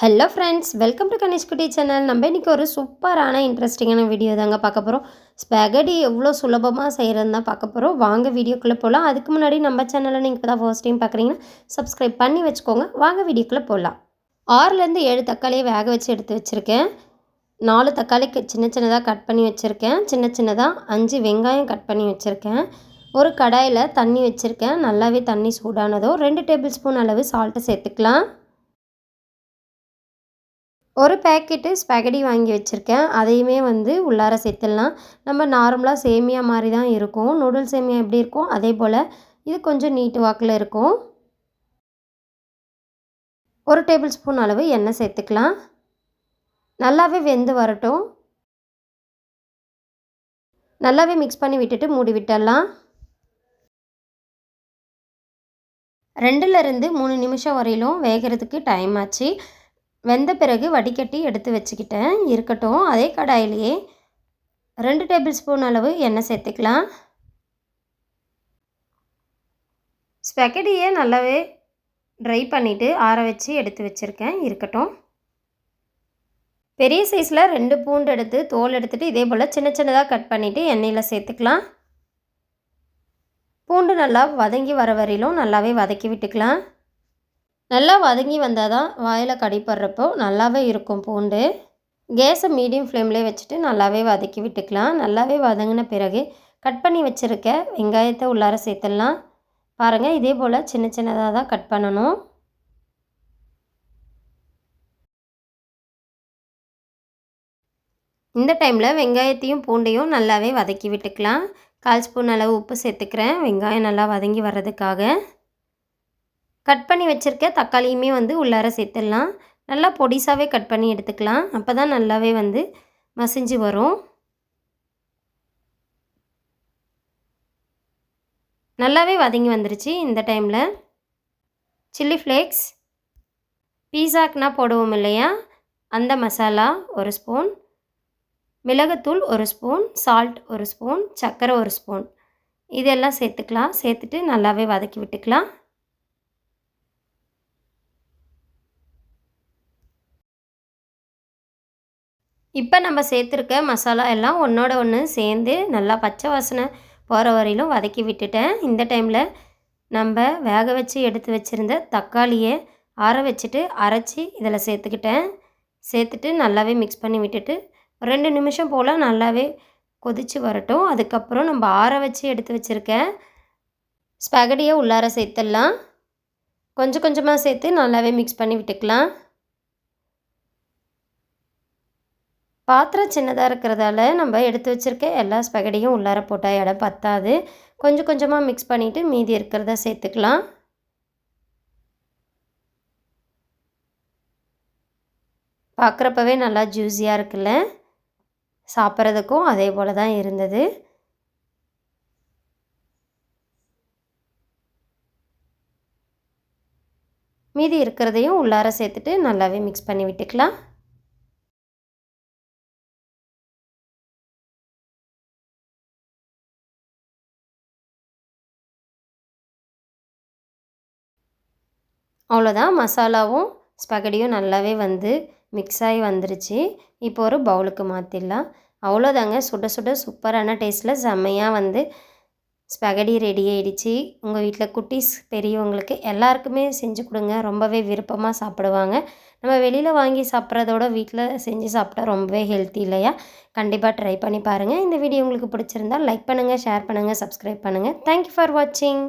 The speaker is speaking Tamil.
Hello friends, welcome to Ganesh குட்டி சேனல். நம்ம இன்றைக்கி ஒரு சூப்பரான இன்ட்ரெஸ்டிங்கான வீடியோ தாங்க பார்க்க போகிறோம். ஸ்பெகடி எவ்வளோ சுலபமாக செய்கிறதுன்னு தான் பார்க்க போகிறோம். வாங்க வீடியோக்குள்ளே போகலாம். அதுக்கு முன்னாடி நம்ம சேனலை நீங்கள் இப்போ தான் ஃபர்ஸ்ட் டைம் பார்க்குறீங்கன்னா சப்ஸ்கிரைப் பண்ணி வச்சுக்கோங்க. வாங்க வீடியோக்குள்ளே போகலாம். 6லேருந்து 7 தக்காளியை வேக வச்சு எடுத்து வச்சுருக்கேன். 4 தக்காளிக்கு சின்ன சின்னதாக கட் பண்ணி வச்சுருக்கேன். சின்ன சின்னதாக 5 வெங்காயம் கட் பண்ணி வச்சுருக்கேன். ஒரு கடாயில் தண்ணி வச்சுருக்கேன். நல்லாவே தண்ணி சூடானதோ 2 டேபிள் ஸ்பூன் அளவு சால்ட்டு சேர்த்துக்கலாம். ஒரு பேக்கெட்டு ஸ்பெகடி வாங்கி வச்சுருக்கேன். அதையுமே உள்ளார சேர்த்துடலாம். நம்ம நார்மலாக சேமியா மாதிரி தான் இருக்கும். நூடுல்ஸ் சேமியா எப்படி இருக்கும் அதே போல் இது கொஞ்சம் நீட்டு வாக்கில் இருக்கும். 1 டேபிள் ஸ்பூன் அளவு எண்ணெய் சேர்த்துக்கலாம். நல்லாவே வெந்து வரட்டும். நல்லாவே மிக்ஸ் பண்ணி விட்டுட்டு மூடி விட்டுடலாம். 2லேருந்து 3 நிமிஷம் வரையிலும் வேகிறதுக்கு டைம் ஆச்சு. வெந்த பிறகு வடிகட்டி எடுத்து வச்சுக்கிட்டேன். இருக்கட்டும். அதே கடாயிலேயே 2 டேபிள் ஸ்பூன் அளவு எண்ணெய் சேர்த்துக்கலாம். ஸ்பெகடியை நல்லாவே ட்ரை பண்ணிவிட்டு ஆற வச்சு எடுத்து வச்சுருக்கேன். இருக்கட்டும். பெரிய சைஸில் 2 பூண்டு எடுத்து தோல் எடுத்துகிட்டு இதே போல் சின்ன சின்னதாக கட் பண்ணிவிட்டு எண்ணெயில் சேர்த்துக்கலாம். பூண்டு நல்லா வதங்கி வர வரையிலும் நல்லாவே வதக்கி விட்டுக்கலாம். நல்லா வதங்கி வந்தால் தான் வாயில் கடிப்படுறப்போ நல்லாவே இருக்கும் பூண்டு. கேஸை மீடியம் ஃப்ளேம்லேயே வச்சுட்டு நல்லாவே வதக்கி விட்டுக்கலாம். நல்லாவே வதங்கின பிறகு கட் பண்ணி வச்சுருக்க வெங்காயத்தை உள்ளார சேர்த்துடலாம். பாருங்கள், இதே போல் சின்ன சின்னதாக தான் கட் பண்ணணும். இந்த டைமில் வெங்காயத்தையும் பூண்டையும் நல்லாவே வதக்கி விட்டுக்கலாம். 1/4 ஸ்பூன் அளவு உப்பு சேர்த்துக்கிறேன், வெங்காயம் நல்லா வதங்கி வர்றதுக்காக. கட் பண்ணி வச்சுருக்க தக்காளியுமே உள்ளார சேர்த்துடலாம். நல்லா பொடிசாகவே கட் பண்ணி எடுத்துக்கலாம். அப்போ தான் நல்லாவே மசிஞ்சு வரும். நல்லாவே வதங்கி வந்துருச்சு. இந்த டைமில் சில்லி ஃப்ளேக்ஸ், பீஸாக்குனா போடுவோம் இல்லையா, அந்த மசாலா 1 ஸ்பூன், மிளகுத்தூள் 1 ஸ்பூன், சால்ட் 1 ஸ்பூன், சர்க்கரை 1 ஸ்பூன், இதெல்லாம் சேர்த்துக்கலாம். சேர்த்துட்டு நல்லாவே வதக்கி விட்டுக்கலாம். இப்போ நம்ம சேர்த்துருக்க மசாலா எல்லாம் ஒன்றோட ஒன்று சேர்ந்து நல்லா பச்சை வாசனை போகிற வரையிலும் வதக்கி விட்டுட்டேன். இந்த டைமில் நம்ம வேக வச்சு எடுத்து வச்சுருந்த தக்காளியை ஆற வச்சுட்டு அரைச்சி இதில் சேர்த்துக்கிட்டேன். சேர்த்துட்டு நல்லாவே மிக்ஸ் பண்ணி விட்டுட்டு 2 நிமிஷம் போல் நல்லாவே கொதித்து வரட்டும். அதுக்கப்புறம் நம்ம ஆற வச்சு எடுத்து வச்சுருக்க ஸ்பெகடியை உள்ளார சேர்த்துடலாம். கொஞ்சம் கொஞ்சமாக சேர்த்து நல்லாவே மிக்ஸ் பண்ணி விட்டுக்கலாம். பாத்திரம் சின்னதாக இருக்கிறதால நம்ம எடுத்து வச்சுருக்க எல்லா ஸ்பெகடியும் உள்ளார போட்டால் இடம் பத்தாது. கொஞ்சம் கொஞ்சமாக மிக்ஸ் பண்ணிவிட்டு மீதி இருக்கிறத சேர்த்துக்கலாம். பார்க்குறப்பவே நல்லா ஜூஸியாக இருக்குல்ல, சாப்பிட்றதுக்கும் அதே போல் தான் இருந்தது. மீதி இருக்கிறதையும் உள்ளார சேர்த்துட்டு நல்லாவே மிக்ஸ் பண்ணி விட்டுக்கலாம். அவ்வளோதான், மசாலாவும் ஸ்பெகடியும் நல்லாவே மிக்ஸ் ஆகி வந்துருச்சு. இப்போ ஒரு பவுலுக்கு மாற்றிடலாம். அவ்வளோதாங்க, சுட சுட சூப்பரான டேஸ்ட்டில் செம்மையாக ஸ்பெகடி ரெடி ஆகிடுச்சு. உங்கள் வீட்டில் குட்டீஸ் பெரியவங்களுக்கு எல்லாருக்குமே செஞ்சு கொடுங்க. ரொம்பவே விருப்பமாக சாப்பிடுவாங்க. நம்ம வெளியில் வாங்கி சாப்பிட்றதோட வீட்டில் செஞ்சு சாப்பிட்டா ரொம்பவே ஹெல்த்தி இல்லையா? கண்டிப்பாக ட்ரை பண்ணி பாருங்கள். இந்த வீடியோ உங்களுக்கு பிடிச்சிருந்தால் லைக் பண்ணுங்கள், ஷேர் பண்ணுங்கள், சப்ஸ்கிரைப் பண்ணுங்கள். தேங்க்யூ ஃபார் வாட்சிங்.